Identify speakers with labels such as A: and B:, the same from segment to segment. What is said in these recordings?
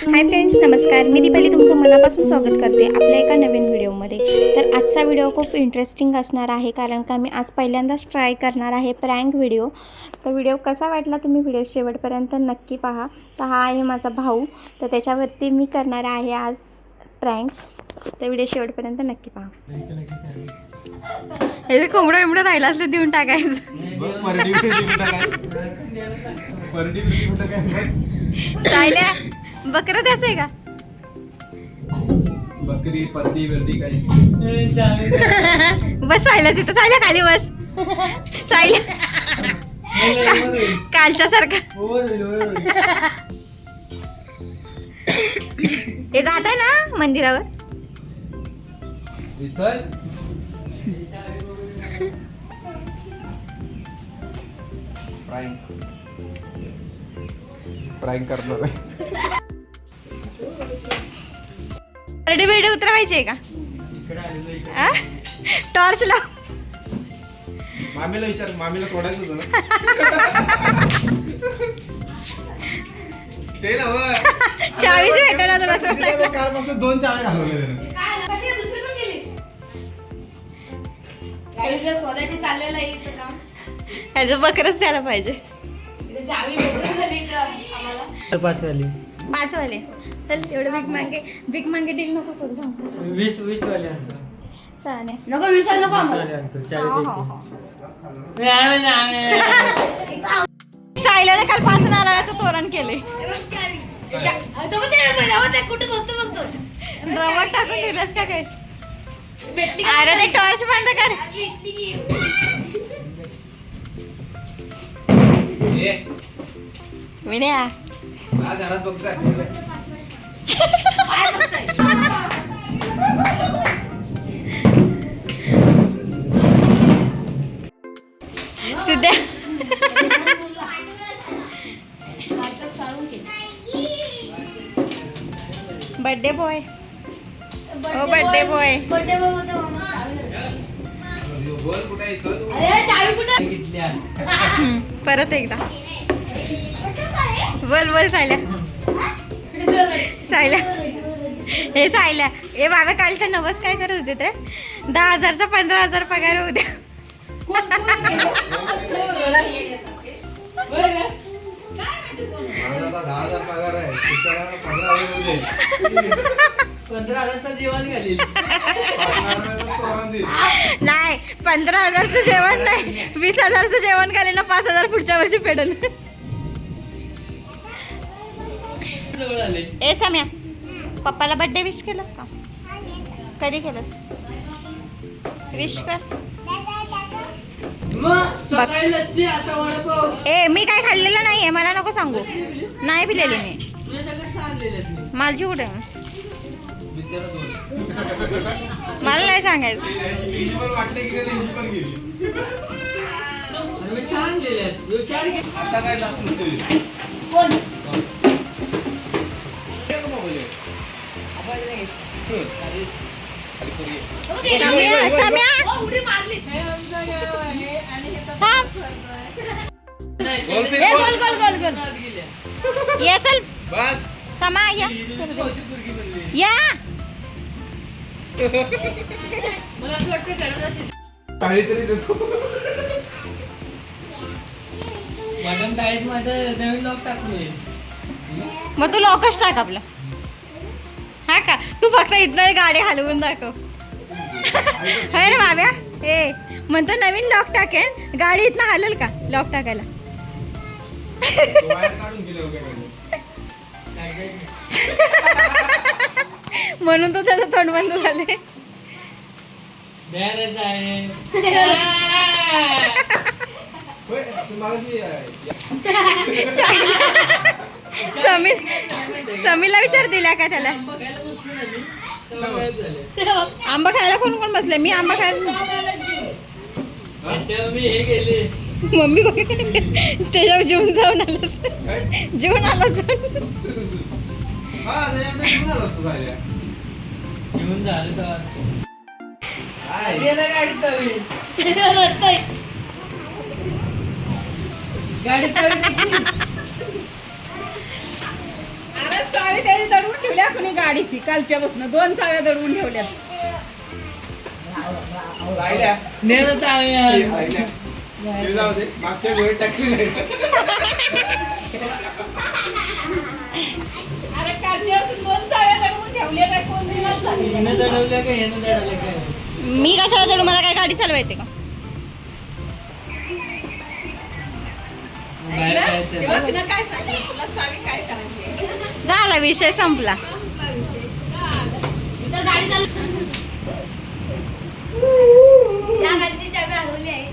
A: Hi friends, नमस्कार. मी दीपाली तुमचं मनापासून स्वागत करते आपल्या एका नवीन व्हिडिओमध्ये. तर आजचा व्हिडिओ खूप इंटरेस्टिंग असणार आहे, कारण का मी आज पहिल्यांदाच ट्राय करणार आहे प्रँक व्हिडिओ. तर व्हिडिओ कसा वाटला तुम्ही व्हिडिओ शेवटपर्यंत नक्की पहा. तर हा आहे माझा भाऊ, तर त्याच्यावरती मी करणार आहे आज प्रँक. तर व्हिडिओ शेवटपर्यंत नक्की पहा. हे कोंबडं बिंबडं राहिला असले देऊन टाकायचं. सायल्या बकरं त्याच आहे का?
B: बकरी परदी वर्दी काय
A: बस सायल्या तिथं, सायल्या खाली बस. सायल्या कालच्या सारखा हे जात आहे ना मंदिरावर.
B: प्रँक करणार आहे.
A: रेडी बिर्डी उतरवायची आहे का? टॉर्च लाव.
B: मामीला विचार, मामीला सोडायचं होतं ना. ते ना
A: चावीच भेटेना तुला सोडायला.
B: कालपासून 2 चावे घालवले त्यानं.
A: ह्याचं बकरच द्यायला पाहिजे. 5 वाले चल. एवढं बिग मांगे डील नको करू.
C: 20 वाले
A: शहाणे
D: नको 20 नको
A: सायल्याने काल 5 नारळाचं तोरण केले.
D: कुठे होतं बघतो
A: रवट टाकून दिलंस का काय?
D: भेटली
A: अरे ते टॉर्च बंद कर. विनया
B: घरात बघता
D: काय बघताय?
A: सिद्ध्या बर्थडे बॉय. ओ बर्थडे बॉय.
D: बर्थडे बॉय होता मामा. अरे चावी कुठे?
A: परत एकदा बोल सायल्या. सायल्या हे सायल्या हे बाबा कालचा नवस काय करत होते ते 10,000चा 15,000 पगार होऊ द्या.
B: माझा 10,000 पगार आहे.
C: 15,000 जेवण घालील.
A: नाही 15,000चं जेवण नाही, 20,000चं जेवण घाले ना. 5,000 पुढच्या वर्षी फेडून. ए सम्या, पप्पाला बर्थडे विश केलंस का? कधी केलंस? विश कर. ए मी काय खाल्लेलं नाहीये, मला नको सांगू. नाही पिलेली मी. माझी कुठे? मला नाही सांगायचं.
D: कोण?
A: सम्या
D: ओ, उडी मारली.
A: हा.
D: ए, गोल.
A: ये चल
B: बस
A: समा या या.
B: काहीतरी देतो.
C: मटन टाळीत माझं नवीन लॉक टाकून.
A: मग तू लॉकच टाक आपलं. हा का? तू फक्त इथनं गाडी हलवून दाखव. अरे रे बाब्या, ए म्हणतो नवीन लॉक टाकेन, गाडी इथनं हलल का लॉक टाकायला?
B: वायर काढून गेले वगैरे.
A: म्हणून तो त्याचं तोंड बंद झाले.
B: होय, तुम्हाला
A: समीला विचार दिला का त्याला? आंबा खायला कोण कोण बसले? मी आंबा खायला.
C: मी हे गेले.
A: मम्मी बघ त्याच्यावर जेवून जाऊन आलास. जेवून आलास.
C: घेऊन झालं गाडीत
E: चावी त्याची दडवून ठेवल्या कुणी गाडीची कालच्या बसनं 2 चाव्या दडवून ठेवल्यात.
B: राहिल्या.
C: नेलं चावी यार.
B: राहिल्या. ते जाऊ दे. मागच्या वेळेत टाकली नाही.
E: अरे कालच्या बसून 2 चाव्या दडवून ठेवल्या काय कोण दिवस झाले.
C: हिनं दडवलं का ह्यानं दडवलं काय?
A: मी कशाला दडू, मला काय गाडी चालवा येते का?
C: बाहेर जायचं.
E: तेव्हा तिला काय सांगितलं तुला चावी काय करायची.
A: झाला विषय संपला.
D: तर गाडी चालू या गाडीची चावी हरवली आहे.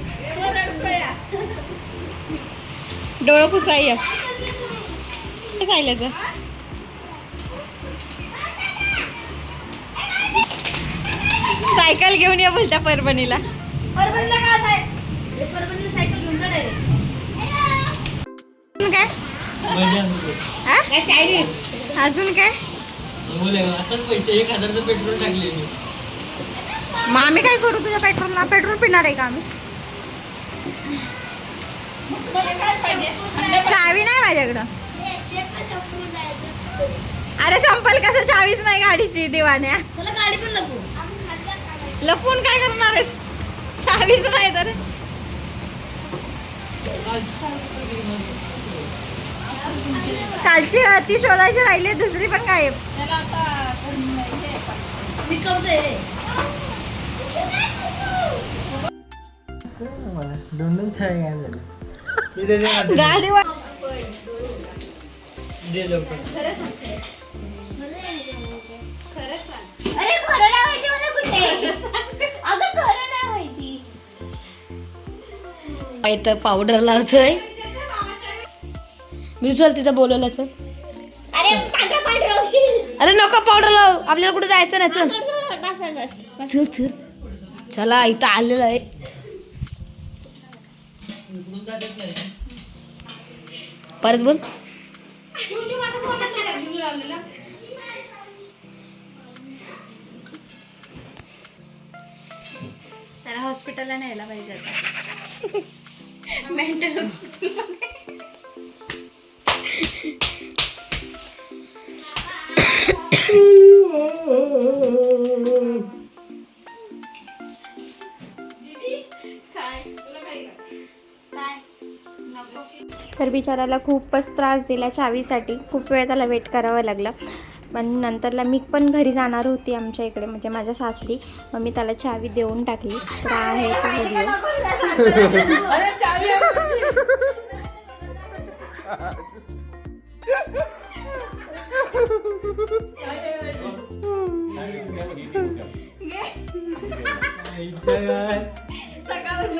A: डोळं पुसाय सायल्याचं. सायकल घेऊन ये बोलत्या परभणीला.
D: परभणीला का असं आहे? परभणीला सायकल घेऊन जा डायरेक्ट.
A: अजून काय?
C: मजा येते.
A: हा?
D: काय चायनीज
A: अजून काय?
C: बोले का, आताच पैसे 1000चं पेट्रोल टाकले मी.
A: मग आम्ही काय करू तुझ्या पेट्रोलला? पेट्रोल पिणार आहे का आम्ही? चावी नाही माझ्याकडं. अरे संपल कसं, चावीच नाही गाडीची दिवाण्या.
D: तुला गाडी पण लपू.
A: लपून काय करणार आहेस? चावीच नाही तर. कालची ती शोधायची राहिली, दुसरी पण गायब.
E: त्याला आता
D: निकवते.
C: मला 2 चावी काय झालं? इथे दे माझं.
A: गाडीवर
C: दे लवकर.
D: खरं सांग. अरे खरं नाही माहिती मला कुठे. अगं खरं नाही माहिती.
A: इथं पावडर लावतोय. मी चल तिथं बोलवलं चल.
D: अरे पांढरा पांढरा होशील.
A: अरे नको पावडर लाव, आपल्याला कुठे जायचं ना. चल
D: बस बस बस.
A: चल चल. चला इथं आलेलं आहे.
C: इकडून जातात नाही.
A: परत बोल. त्याला हॉस्पिटलला न्यायला पाहिजे आता. Mental hospital. तर बिचाराला खूपच त्रास दिला चावीसाठी. खूप वेळ त्याला वेट करावं लागलं. पण नंतरला मी पण घरी जाणार होती आमच्या इकडे, म्हणजे माझ्या सासरी. मग मी त्याला चावी देऊन टाकली. तर आहे तो व्हिडिओ.
E: अरे चावी
C: इच्छा काय?
D: सकाळून